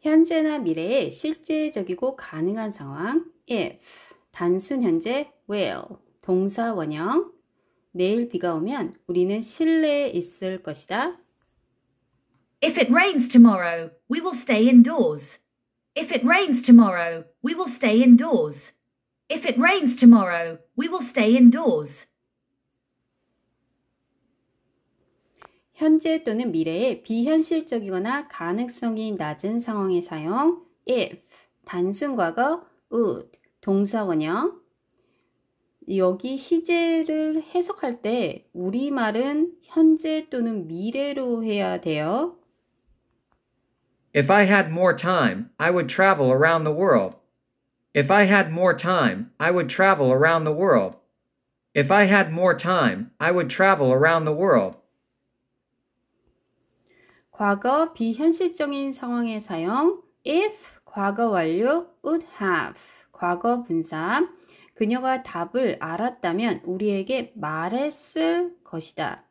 현재나 미래의 실제적이고 가능한 상황 if, 단순 현재 will, 동사 원형 내일 비가 오면 우리는 실내에 있을 것이다. If it rains tomorrow, we will stay indoors. If it rains tomorrow, we will stay indoors. If it rains tomorrow, we will stay indoors. 현재 또는 미래의 비현실적이거나 가능성이 낮은 상황의 사용 if, 단순 과거 would, 동사 원형 여기 시제를 해석할 때 우리말은 현재 또는 미래로 해야 돼요. If I had more time, I would travel around the world. If I had more time, I would travel around the world. If I had more time, I would travel around the world. 과거 비현실적인 상황의 사용 if, 과거 완료 would have, 과거 분사 그녀가 답을 알았다면 우리에게 말했을 것이다.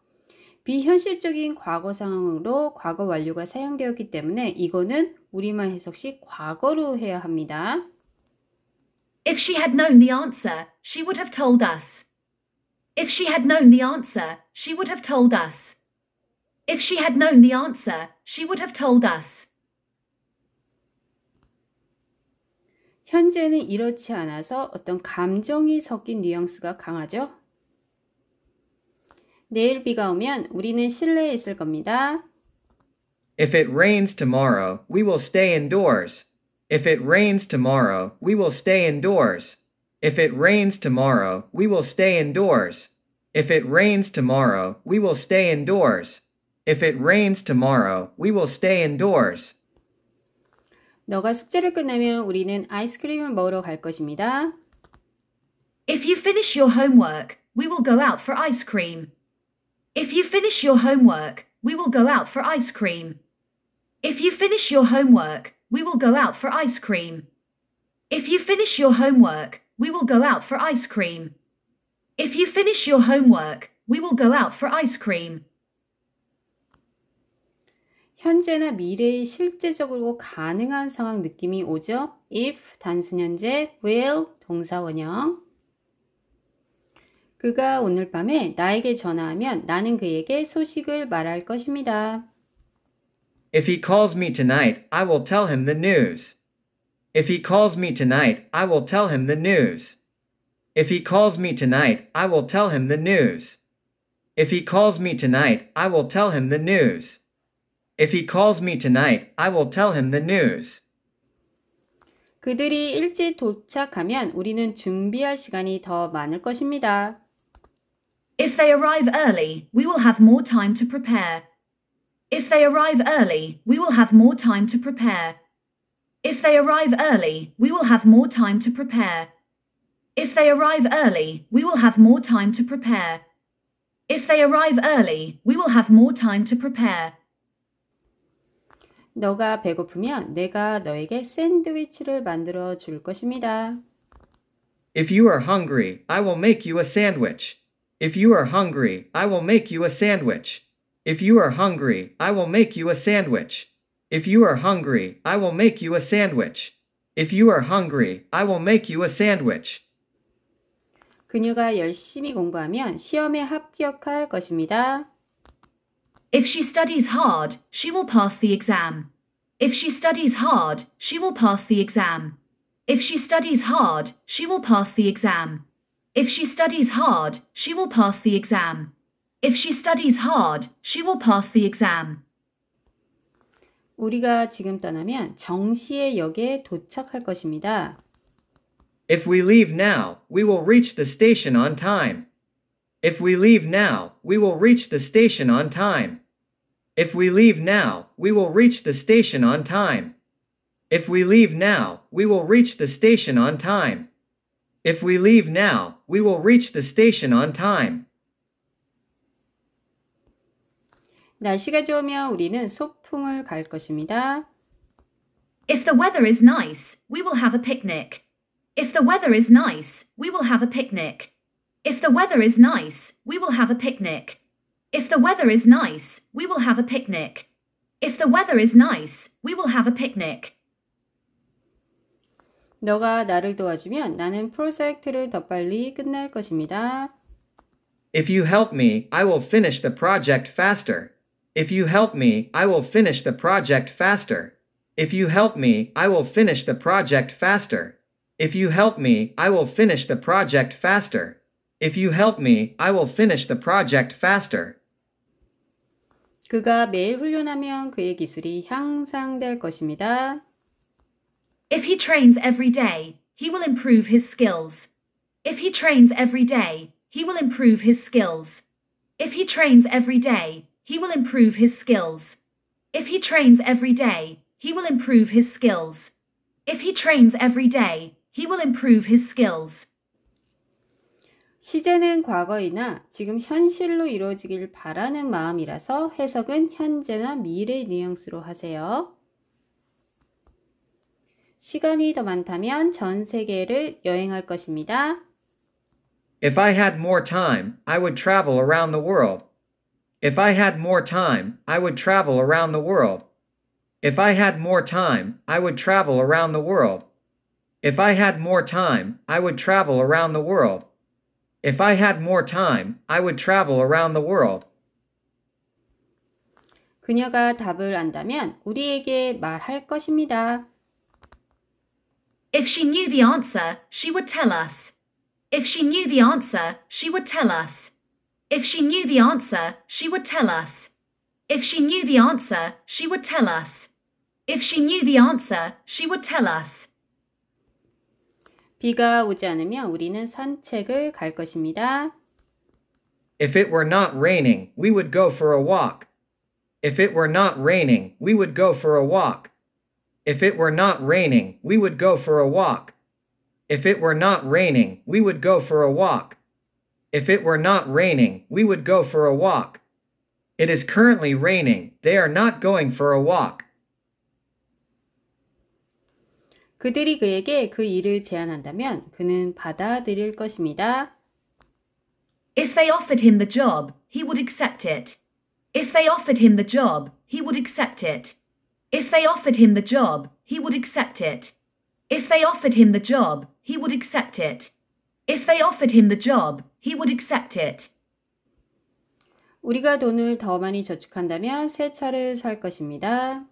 비현실적인 과거 상황으로 과거 완료가 사용되었기 때문에 이거는 우리말 해석 시 과거로 해야 합니다. If she had known the answer, she would have told us. If she had known the answer, she would have told us. If she had known the answer, she would have told us. 현재는 이렇지 않아서 어떤 감정이 섞인 뉘앙스가 강하죠. 내일 비가 오면 우리는 실내에 있을 겁니다. If it rains tomorrow, we will stay indoors. If it rains tomorrow, we will stay indoors. If it rains tomorrow, we will stay indoors. If it rains tomorrow, we will stay indoors. If it rains tomorrow, we will stay indoors. 너가 숙제를 끝내면 우리는 아이스크림을 먹으러 갈 것입니다. If you finish your homework, we will go out for ice cream. If you finish your homework, we will go out for ice cream. If you finish your homework, we will go out for ice cream. If you finish your homework, we will go out for ice cream. If you finish your homework, we will go out for ice cream. 현재나 미래의 실제적으로 가능한 상황 느낌이 오죠? if, 단순 현재, will, 동사 원형. 그가 오늘 밤에 나에게 전화하면 나는 그에게 소식을 말할 것입니다. If he calls me tonight, I will tell him the news. If he calls me tonight, I will tell him the news. If he calls me tonight, I will tell him the news. If he calls me tonight, I will tell him the news. If he calls me tonight, I will tell him the news. 그들이 일찍 도착하면 우리는 준비할 시간이 더 많을 것입니다. If they arrive early, we will have more time to prepare. If they arrive early, we will have more time to prepare. If they arrive early, we will have more time to prepare. If they arrive early, we will have more time to prepare. If they arrive early, we will have more time to prepare. 너가 배고프면 내가 너에게 샌드위치를 만들어 줄 것입니다. If you are hungry, I will make you a sandwich. If you are hungry, I will make you a sandwich. If you are hungry, I will make you a sandwich. If you are hungry, I will make you a sandwich. If you are hungry, I will make you a sandwich. 그녀가 열심히 공부하면 시험에 합격할 것입니다. If she studies hard, she will pass the exam. If she studies hard, she will pass the exam. If she studies hard, she will pass the exam. If she studies hard, she will pass the exam. If she studies hard, she will pass the exam. 우리가 지금 떠나면 정시의 역에 도착할 것입니다. If we leave now, we will reach the station on time. If we leave now, we will reach the station on time. If we leave now, we will reach the station on time. If we leave now, we will reach the station on time. If we leave now, we will reach the station on time. 날씨가 좋으면 우리는 소풍을 갈 것입니다. If the weather is nice, we will have a picnic. If the weather is nice, we will have a picnic. If the weather is nice, we will have a picnic. If the weather is nice, we will have a picnic. If the weather is nice, we will have a picnic. 너가 나를 도와주면 나는 프로젝트를 더 빨리 끝낼 것입니다. If you help me, I will finish the project faster. If you help me, I will finish the project faster. If you help me, I will finish the project faster. If you help me, I will finish the project faster. If you help me, I will finish the project faster. 그가 매일 훈련하면 그의 기술이 향상될 것입니다. If he trains every day, he will improve his skills. If he trains every day, he will improve his skills. If he trains every day, he will improve his skills. If he trains every day, he will improve his skills. If he trains every day, he will improve his skills. 시제는 과거이나 지금 현실로 이루어지길 바라는 마음이라서 해석은 현재나 미래 뉘앙스로 하세요. 시간이 더 많다면 전 세계를 여행할 것입니다. If I had more time, I would travel around the world. If I had more time, I would travel around the world. If I had more time, I would travel around the world. If I had more time, I would travel around the world. If I had more time, I would travel around the world. 그녀가 답을 안다면 우리에게 말할 것입니다. If she knew the answer, she would tell us. If she knew the answer, she would tell us. If she knew the answer, she would tell us. If she knew the answer, she would tell us. If she knew the answer, she would tell us. 비가 오지 않으면 우리는 산책을 갈 것입니다. If it were not raining, we would go for a walk. If it were not raining, we would go for a walk. If it were not raining, we would go for a walk. If it were not raining, we would go for a walk. If it were not raining, we would go for a walk. It is currently raining. They are not going for a walk. 그들이 그에게 그 일을 제안한다면 그는 받아들일 것입니다. If they offered him the job, he would accept it. If they offered him the job, he would accept it. If they offered him the job, he would accept it. If they offered him the job, he would accept it. If they offered him the job, he would accept it. 우리가 돈을 더 많이 저축한다면 새 차를 살 것입니다.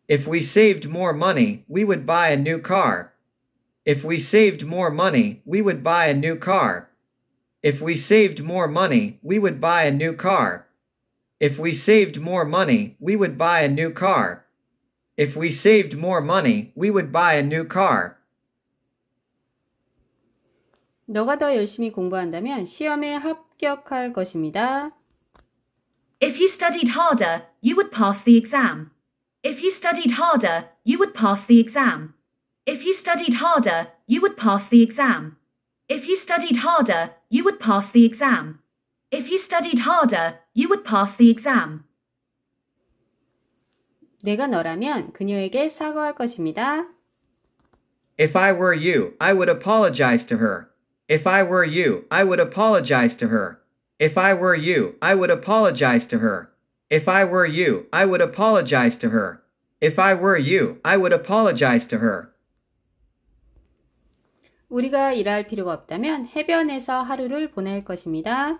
If we saved more money, we would buy a new car. If we saved more money, we would buy a new car. If we saved more money, we would buy a new car. If we saved more money, we would buy a new car. If we saved more money, we would buy a new car. 너가 더 열심히 공부한다면 시험에 합격할 것입니다. If you studied harder, you would pass the exam. If you studied harder, you would pass the exam. If you studied harder, you would pass the exam. If you studied harder, you would pass the exam. If you studied harder, you would pass the exam. 내가 너라면 그녀에게 사과할 것입니다. If I were you, I would apologize to her. If I were you, I would apologize to her. If I were you, I would apologize to her. If I were you, I would apologize to her. If I were you, I would apologize to her. 우리가 일할 필요가 없다면 해변에서 하루를 보낼 것입니다.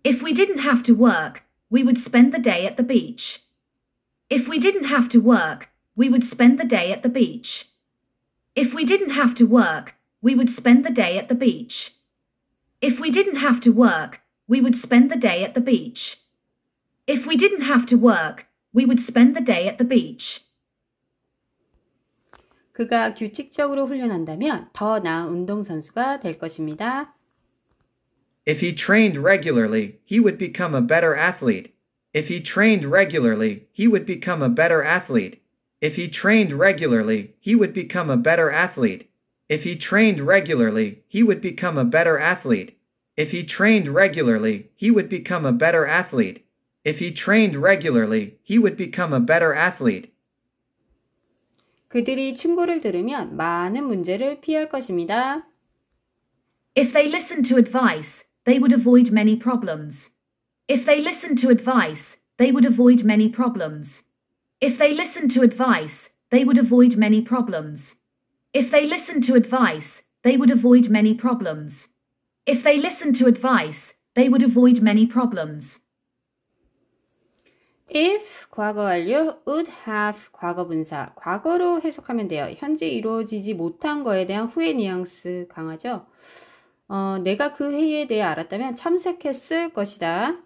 If we didn't have to work, we would spend the day at the beach. If we didn't have to work, we would spend the day at the beach. If we didn't have to work, we would spend the day at the beach. If we didn't have to work, we would spend the day at the beach. If we didn't have to work, we would spend the day at the beach. 그가 규칙적으로 훈련한다면 더 나은 운동선수가 될 것입니다. If he trained regularly, he would become a better athlete. If he trained regularly, he would become a better athlete. If he trained regularly, he would become a better athlete. If he trained regularly, he would become a better athlete. If he trained regularly, he would become a better athlete. If he trained regularly, he would become a better athlete. 그들이 충고를 들으면 많은 문제를 피할 것입니다. If they listened to advice, they would avoid many problems. If they listened to advice, they would avoid many problems. If they listened to advice, they would avoid many problems. If they listened to advice, they would avoid many problems. If they listened to advice, they would avoid many problems. If 과거 완료, would have 과거 분사. 과거로 해석하면 돼요. 현재 이루어지지 못한 거에 대한 후회 뉘앙스 강하죠. 내가 그 회의에 대해 알았다면 참석했을 것이다.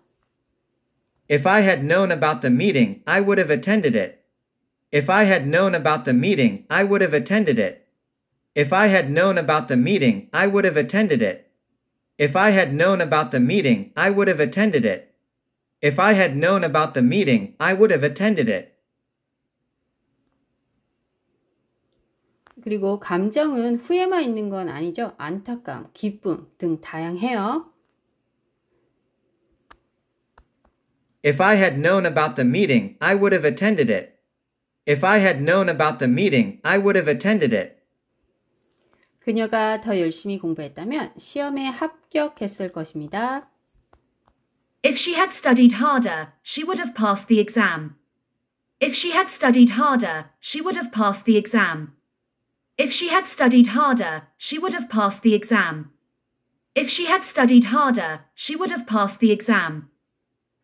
If I had known about the meeting, I would have attended it. If I had known about the meeting, I would have attended it. If I had known about the meeting, I would have attended it. If I had known about the meeting, I would have attended it. If I had known about the meeting, I would have attended it. 그리고 감정은 후회만 있는 건 아니죠. 안타까움, 기쁨 등 다양해요. If I had known about the meeting, I would have attended it. If I had known about the meeting, I would have attended it. 그녀가 더 열심히 공부했다면 시험에 합격했을 것입니다. If she had studied harder, she would have passed the exam. If she had studied harder, she would have passed the exam. If she had studied harder, she would have passed the exam. If she had studied harder, she would have passed the exam.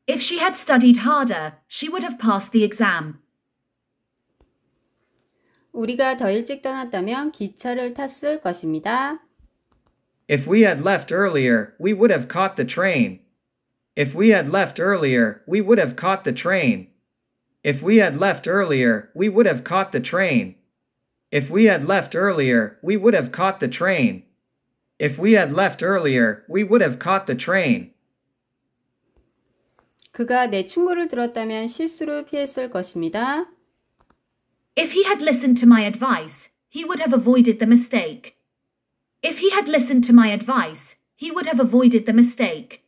If she had studied harder, she would have passed the exam. 우리가 더 일찍 떠났다면 기차를 탔을 것입니다. If we had left earlier, we would have caught the train. If we had left earlier, we would have caught the train. If we had left earlier, we would have caught the train. If we had left earlier, we would have caught the train. If we had left earlier, we would have caught the train. 그가 내 충고를 들었다면 실수를 피했을 것입니다. If he had listened to my advice, he would have avoided the mistake. If he had listened to my advice, he would have avoided the mistake.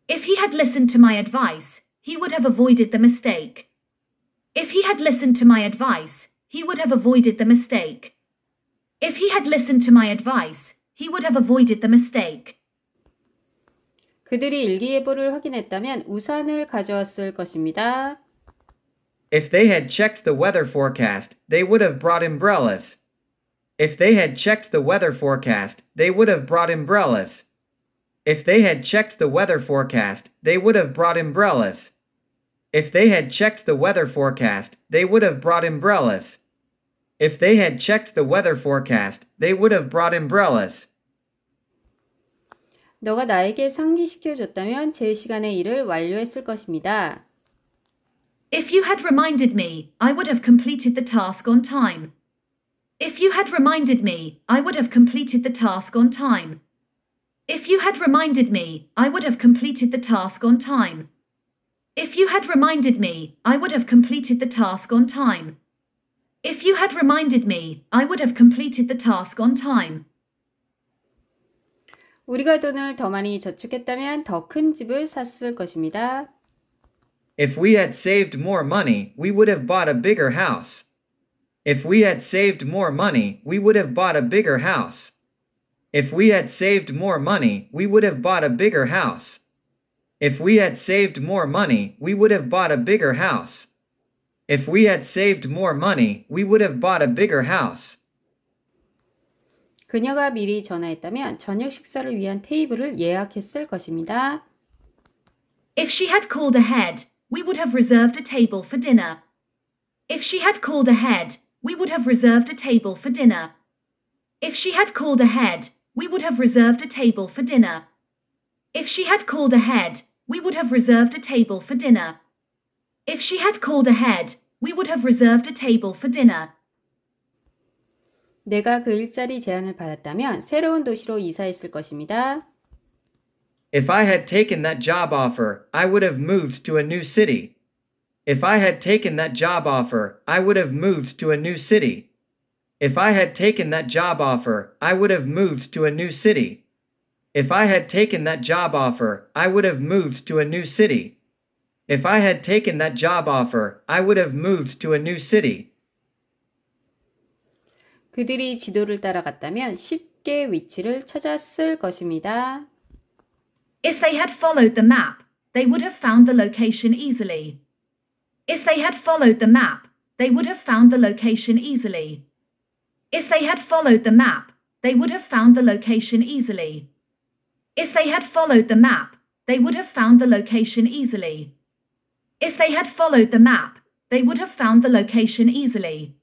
If he had listened to my advice, he would have avoided the mistake. If he had listened to my advice, he would have avoided the mistake. If he had listened to my advice, he would have avoided the mistake. 그들이 일기예보를 확인했다면 우산을 가져왔을 것입니다. If they had checked the weather forecast, they would have brought umbrellas. If they had checked the weather forecast, they would have brought umbrellas. If they had checked the weather forecast, they would have brought umbrellas. If they had checked the weather forecast, they would have brought umbrellas. If they had checked the weather forecast, they would have brought umbrellas. 너가 나에게 상기시켜줬다면 제 시간에 일을 완료했을 것입니다. If you had reminded me, I would have completed the task on time. If you had reminded me, I would have completed the task on time. If you had reminded me, I would have completed the task on time. If you had reminded me, I would have completed the task on time. If you had reminded me, I would have completed the task on time. 우리가 돈을 더 많이 저축했다면 더 큰 집을 샀을 것입니다. If we had saved more money, we would have bought a bigger house. If we had saved more money, we would have bought a bigger house. If we had saved more money, we would have bought a bigger house. If we had saved more money, we would have bought a bigger house. If we had saved more money, we would have bought a bigger house. 그녀가 미리 전화했다면 저녁 식사를 위한 테이블을 예약했을 것입니다. If she had called ahead, we would have reserved a table for dinner. If she had called ahead, we would have reserved a table for dinner. If she had called ahead, we would have reserved a table for dinner. If she had called ahead, we would have reserved a table for dinner. If she had called ahead, we would have reserved a table for dinner. 내가 그 일자리 제안을 받았다면 새로운 도시로 이사했을 것입니다. If I had taken that job offer, I would have moved to a new city. If I had taken that job offer, I would have moved to a new city. If I had taken that job offer, I would have moved to a new city. If I had taken that job offer, I would have moved to a new city. If I had taken that job offer, I would have moved to a new city. 그들이 지도를 따라갔다면 쉽게 위치를 찾았을 것입니다. If they had followed the map, they would have found the location easily. If they had followed the map, they would have found the location easily. If they had followed the map, they would have found the location easily. If they had followed the map, they would have found the location easily. If they had followed the map, they would have found the location easily.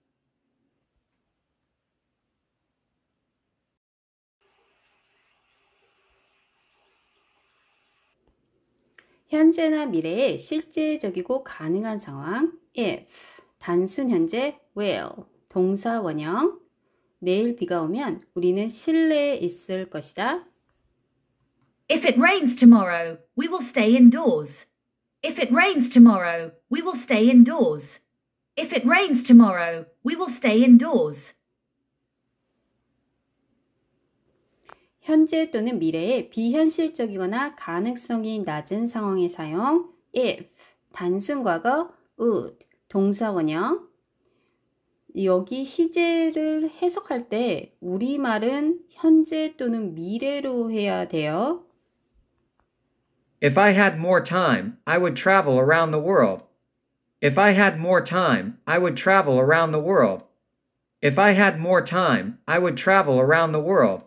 현재나 미래의 실제적이고 가능한 상황 if, 단순 현재 will, 동사 원형. 내일 비가 오면 우리는 실내에 있을 것이다. If it rains tomorrow, we will stay indoors. If it rains tomorrow, we will stay indoors. If it rains tomorrow, we will stay indoors. 현재 또는 미래의 비현실적이거나 가능성이 낮은 상황의 사용 if, 단순 과거 would, 동사 원형. 여기 시제를 해석할 때 우리말은 현재 또는 미래로 해야 돼요. If I had more time, I would travel around the world. If I had more time, I would travel around the world. If I had more time, I would travel around the world.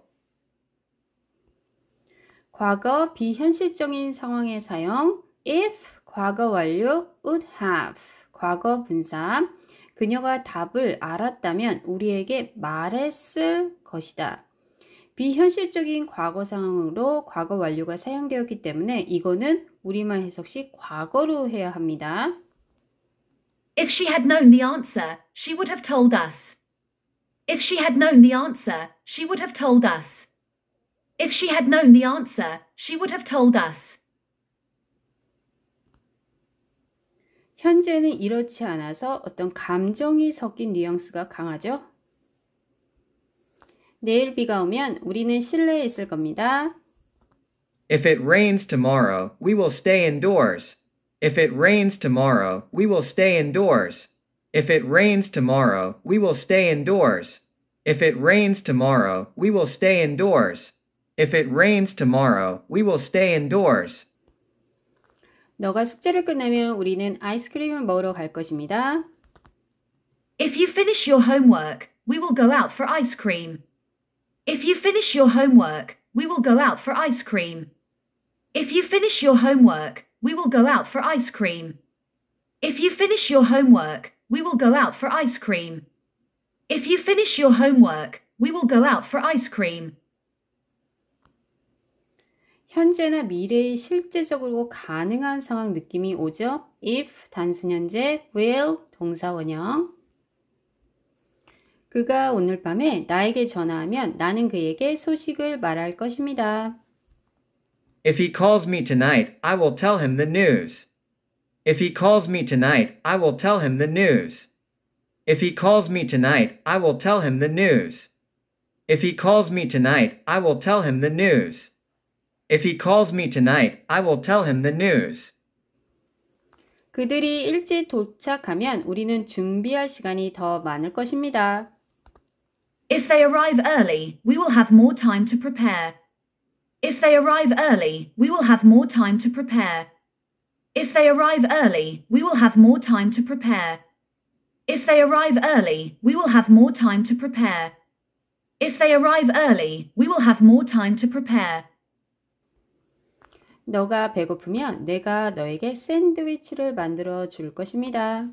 과거 비현실적인 상황의 사용 if, 과거 완료 would have, 과거 분사. 그녀가 답을 알았다면 우리에게 말했을 것이다. 비현실적인 과거 상황으로 과거 완료가 사용되었기 때문에 이거는 우리말 해석 시 과거로 해야 합니다. If she had known the answer, she would have told us. If she had known the answer, she would have told us. If she had known the answer, she would have told us. 현재는 이렇지 않아서 어떤 감정이 섞인 뉘앙스가 강하죠. 내일 비가 오면 우리는 실내에 있을 겁니다. If it rains tomorrow, we will stay indoors. If it rains tomorrow, we will stay indoors. If it rains tomorrow, we will stay indoors. If it rains tomorrow, we will stay indoors. If it rains tomorrow, we will stay indoors. 너가 숙제를 끝내면 우리는 아이스크림을 먹으러 갈 것입니다. If you finish your homework, we will go out for ice cream. If you finish your homework, we will go out for ice cream. If you finish your homework, we will go out for ice cream. If you finish your homework, we will go out for ice cream. If you finish your homework, we will go out for ice cream. 현재나 미래의 실제적으로 가능한 상황 느낌이 오죠? if, 단순 현재, will, 동사 원형. 그가 오늘 밤에 나에게 전화하면 나는 그에게 소식을 말할 것입니다. If he calls me tonight, I will tell him the news. If he calls me tonight, I will tell him the news. If he calls me tonight, I will tell him the news. If he calls me tonight, I will tell him the news. If he calls me tonight, I will tell him the news. 그들이 일찍 도착하면 우리는 준비할 시간이 더 많을 것입니다. If they arrive early, we will have more time to prepare. If they arrive early, we will have more time to prepare. If they arrive early, we will have more time to prepare. If they arrive early, we will have more time to prepare. If they arrive early, we will have more time to prepare. 너가 배고프면 내가 너에게 샌드위치를 만들어 줄 것입니다.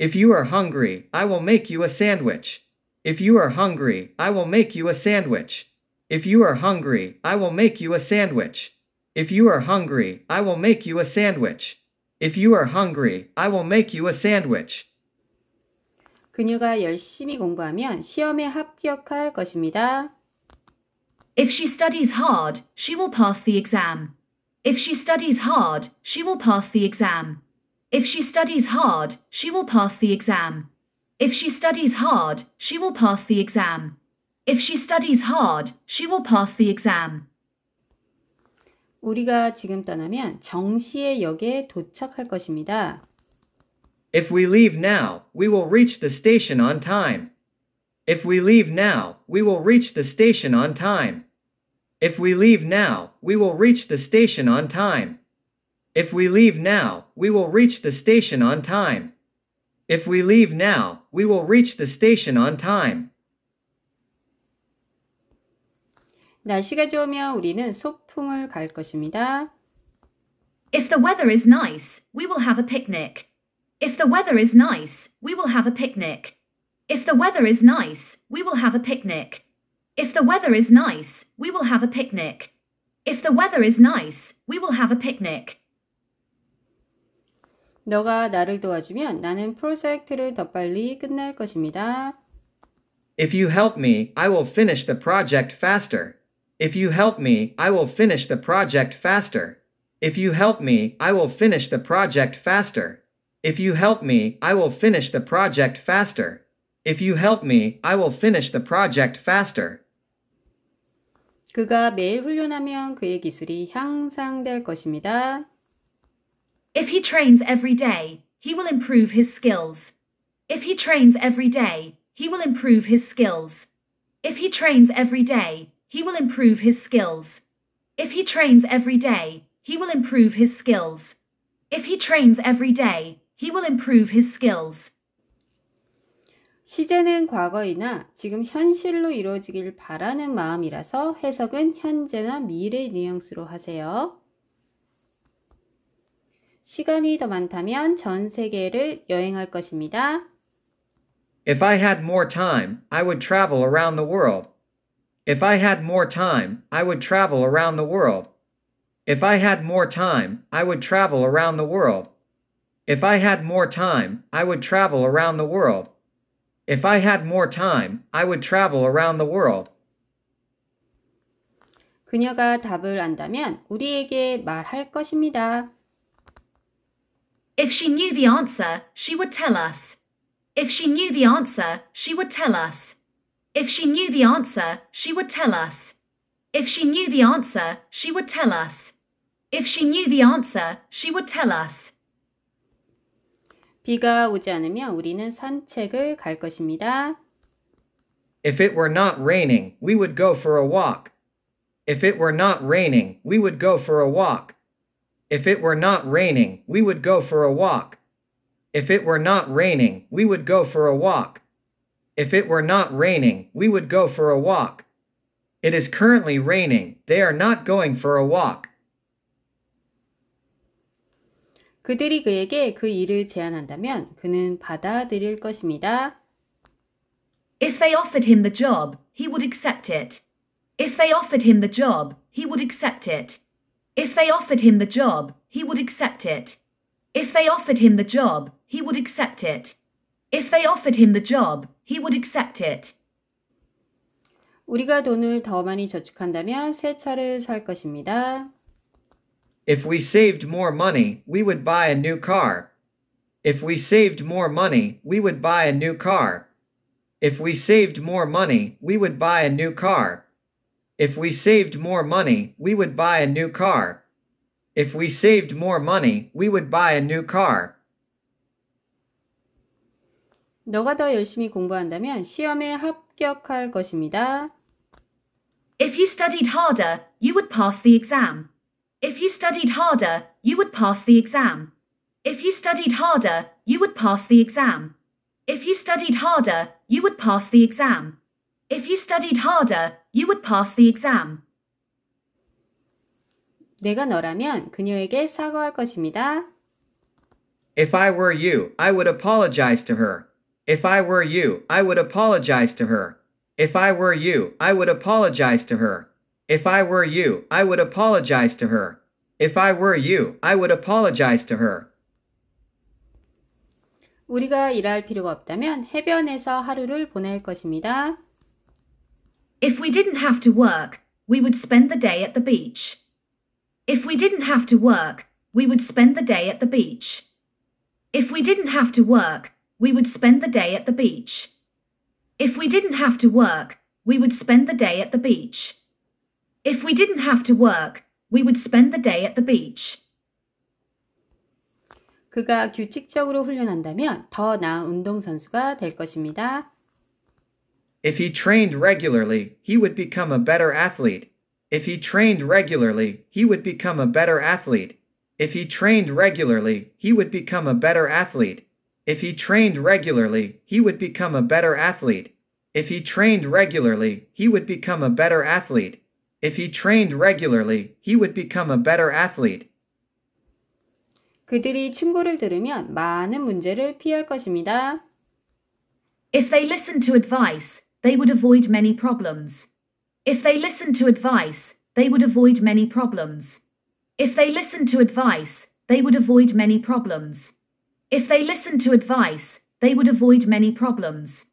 If you are hungry, I will make you a sandwich. If you are hungry, I will make you a sandwich. If you are hungry, I will make you a sandwich. If you are hungry, I will make you a sandwich. If you are hungry, I will make you a sandwich. 그녀가 열심히 공부하면 시험에 합격할 것입니다. If she studies hard, she will pass the exam. If she studies hard, she will pass the exam. If she studies hard, she will pass the exam. If she studies hard, she will pass the exam. If she studies hard, she will pass the exam. 우리가 지금 떠나면 정시의 역에 도착할 것입니다. If we leave now, we will reach the station on time. If we leave now, we will reach the station on time. If we leave now, we will reach the station on time. If we leave now, we will reach the station on time. If we leave now, we will reach the station on time. 날씨가 좋으면 우리는 소풍을 갈 것입니다. If the weather is nice, we will have a picnic. If the weather is nice, we will have a picnic. If the weather is nice, we will have a picnic. If the weather is nice, we will have a picnic. If the weather is nice, we will have a picnic. 너가 나를 도와주면 나는 프로젝트를 더 빨리 끝낼 것입니다. If you help me, I will finish the project faster. If you help me, I will finish the project faster. If you help me, I will finish the project faster. If you help me, I will finish the project faster. If you help me, I will finish the project faster. 그가 매일 훈련하면 그의 기술이 향상될 것입니다. If he trains every day, he will improve his skills. If he trains every day, he will improve his skills. If he trains every day, he will improve his skills. If he trains every day, he will improve his skills. If he trains every day, he will improve his skills. 시제는 과거이나 지금 현실로 이루어지길 바라는 마음이라서 해석은 현재나 미래 뉘앙스로 하세요. 시간이 더 많다면 전 세계를 여행할 것입니다. If I had more time, I would travel around the world. If I had more time, I would travel around the world. If I had more time, I would travel around the world. If I had more time, I would travel around the world. If I had more time, I would travel around the world. 그녀가 답을 안다면 우리에게 말할 것입니다. If she knew the answer, she would tell us. If she knew the answer, she would tell us. If she knew the answer, she would tell us. If she knew the answer, she would tell us. If she knew the answer, she would tell us. 비가 오지 않으면 우리는 산책을 갈 것입니다. If it were not raining, we would go for a walk. If it were not raining, we would go for a walk. If it were not raining, we would go for a walk. If it were not raining, we would go for a walk. If it were not raining, we would go for a walk. It is currently raining. They are not going for a walk. 그들이 그에게 그 일을 제안한다면 그는 받아들일 것입니다. If they offered him the job, he would accept it. If they offered him the job, he would accept it. If they offered him the job, he would accept it. If they offered him the job, he would accept it. If they offered him the job, he would accept it. 우리가 돈을 더 많이 저축한다면 새 차를 살 것입니다. If we saved more money, we would buy a new car. If we saved more money, we would buy a new car. If we saved more money, we would buy a new car. If we saved more money, we would buy a new car. If we saved more money, we would buy a new car. 너가 더 열심히 공부한다면 시험에 합격할 것입니다. If you studied harder, you would pass the exam. If you studied harder, you would pass the exam. If you studied harder, you would pass the exam. If you studied harder, you would pass the exam. If you studied harder, you would pass the exam. 내가 너라면 그녀에게 사과할 것입니다. If I were you, I would apologize to her. If I were you, I would apologize to her. If I were you, I would apologize to her. If I were you, I would apologize to her. If I were you, I would apologize to her. 우리가 일할 필요가 없다면 해변에서 하루를 보낼 것입니다. If we didn't have to work, we would spend the day at the beach. If we didn't have to work, we would spend the day at the beach. If we didn't have to work, we would spend the day at the beach. If we didn't have to work, we would spend the day at the beach. If we didn't have to work, we would spend the day at the beach. 그가 규칙적으로 훈련한다면 더 나은 운동선수가 될 것입니다. If he trained regularly, he would become a better athlete. If he trained regularly, he would become a better athlete. If he trained regularly, he would become a better athlete. If he trained regularly, he would become a better athlete. If he trained regularly, he would become a better athlete. If he trained regularly, he would become a better athlete. 그들이 충고를 들으면 많은 문제를 피할 것입니다. If they listened to advice, they would avoid many problems. If they listened to advice, they would avoid many problems. If they listened to advice, they would avoid many problems. If they listened to advice, they would avoid many problems.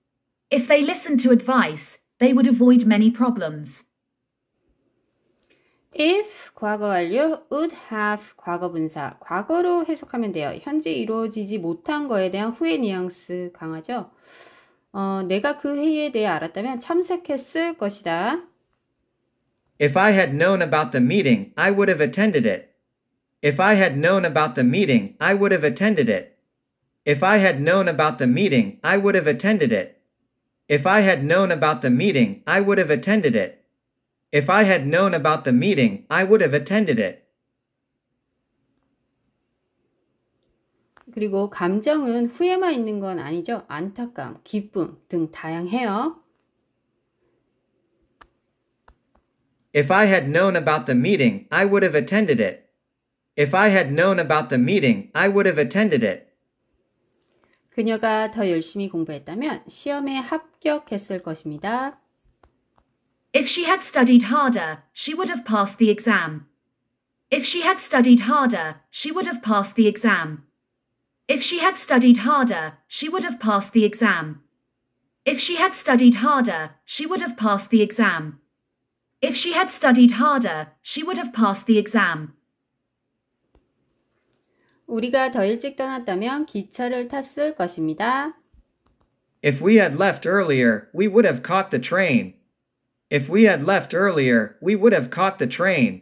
If they listened to advice, they would avoid many problems. If 과거 완료, would have 과거 분사, 과거로 해석하면 돼요. 현재 이루어지지 못한 거에 대한 후회 뉘앙스 강하죠. 내가 그 회의에 대해 알았다면 참석했을 것이다. If I had known about the meeting, I would have attended it. If I had known about the meeting, I would have attended it. If I had known about the meeting, I would have attended it. If I had known about the meeting, I would have attended it. If I had known about the meeting, I would have attended it. 그리고 감정은 후회만 있는 건 아니죠. 안타까움, 기쁨 등 다양해요. If I had known about the meeting, I would have attended it. If I had known about the meeting, I would have attended it. 그녀가 더 열심히 공부했다면 시험에 합격했을 것입니다. If she had studied harder, she would have passed the exam. If she had studied harder, she would have passed the exam. If she had studied harder, she would have passed the exam. If she had studied harder, she would have passed the exam. If she had studied harder, she would have passed the exam. 우리가 더 일찍 떠났다면 기차를 탔을 것입니다. If we had left earlier, we would have caught the train. If we had left earlier, we would have caught the train.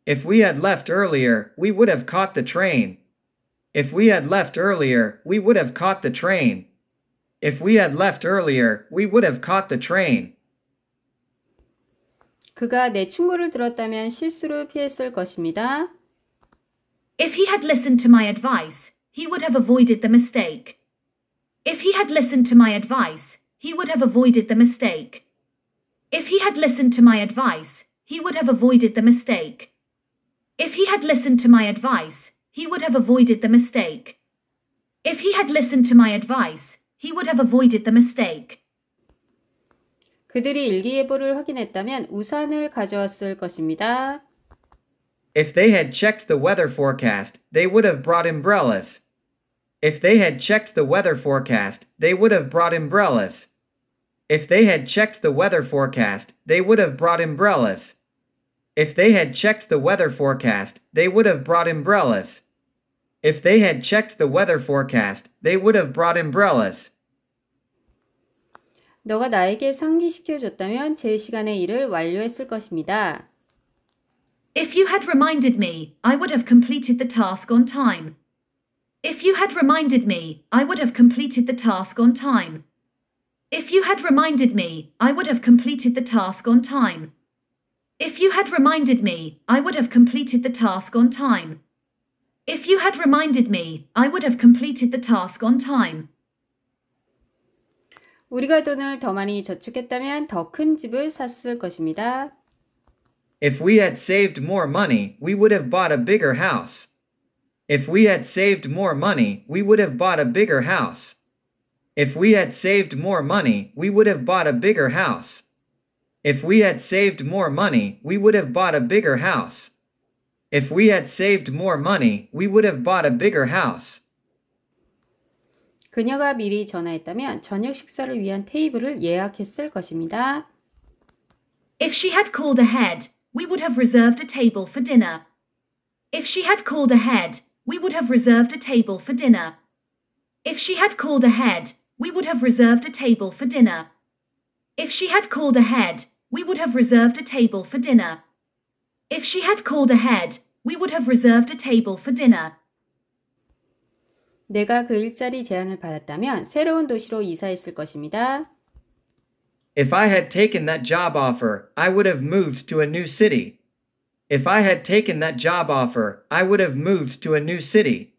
If we had left earlier, we would have caught the train. If we had left earlier, we would have caught the train. If we had left earlier, we would have caught the train. 그가 내 충고를 들었다면 실수를 피했을 것입니다. If he had listened to my advice, he would have avoided the mistake. If he had listened to my advice, he would have avoided the mistake. If he had listened to my advice, he would have avoided the mistake. If he had listened to my advice, he would have avoided the mistake. If he had listened to my advice, he would have avoided the mistake. 그들이 일기예보를 확인했다면 우산을 가져왔을 것입니다. If they had checked the weather forecast, they would have brought umbrellas. If they had checked the weather forecast, they would have brought umbrellas. If they had checked the weather forecast, they would have brought umbrellas. If they had checked the weather forecast, they would have brought umbrellas. If they had checked the weather forecast, they would have brought umbrellas. 너가 나에게 상기시켜줬다면 제 시간의 일을 완료했을 것입니다. If you had reminded me, I would have completed the task on time. If you had reminded me, I would have completed the task on time. If you had reminded me, I would have completed the task on time. If you had reminded me, I would have completed the task on time. If you had reminded me, I would have completed the task on time. 우리가 돈을 더 많이 저축했다면 더 큰 집을 샀을 것입니다. If we had saved more money, we would have bought a bigger house. If we had saved more money, we would have bought a bigger house. If we had saved more money, we would have bought a bigger house. If we had saved more money, we would have bought a bigger house. If we had saved more money, we would have bought a bigger house. 그녀가 미리 전화했다면 저녁 식사를 위한 테이블을 예약했을 것입니다. If she had called ahead, we would have reserved a table for dinner. If she had called ahead, we would have reserved a table for dinner. If she had called ahead, we would have reserved a table for dinner. If she had called ahead, we would have reserved a table for dinner. If she had called ahead, we would have reserved a table for dinner. 내가 그 일자리 제안을 받았다면 새로운 도시로 이사했을 것입니다. If I had taken that job offer, I would have moved to a new city. If I had taken that job offer, I would have moved to a new city.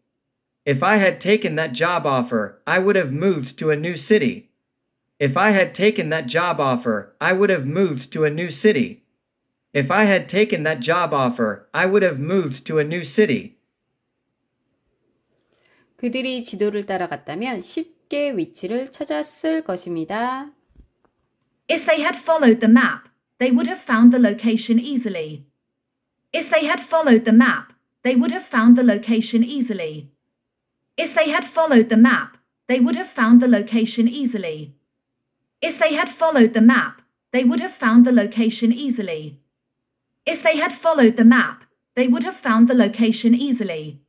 If I had taken that job offer, I would have moved to a new city. If I had taken that job offer, I would have moved to a new city. If I had taken that job offer, I would have moved to a new city. 그들이 지도를 따라갔다면 쉽게 위치를 찾았을 것입니다. If they had followed the map, they would have found the location easily. If they had followed the map, they would have found the location easily. If they had followed the map, they would have found the location easily. If they had followed the map, they would have found the location easily. If they had followed the map, they would have found the location easily.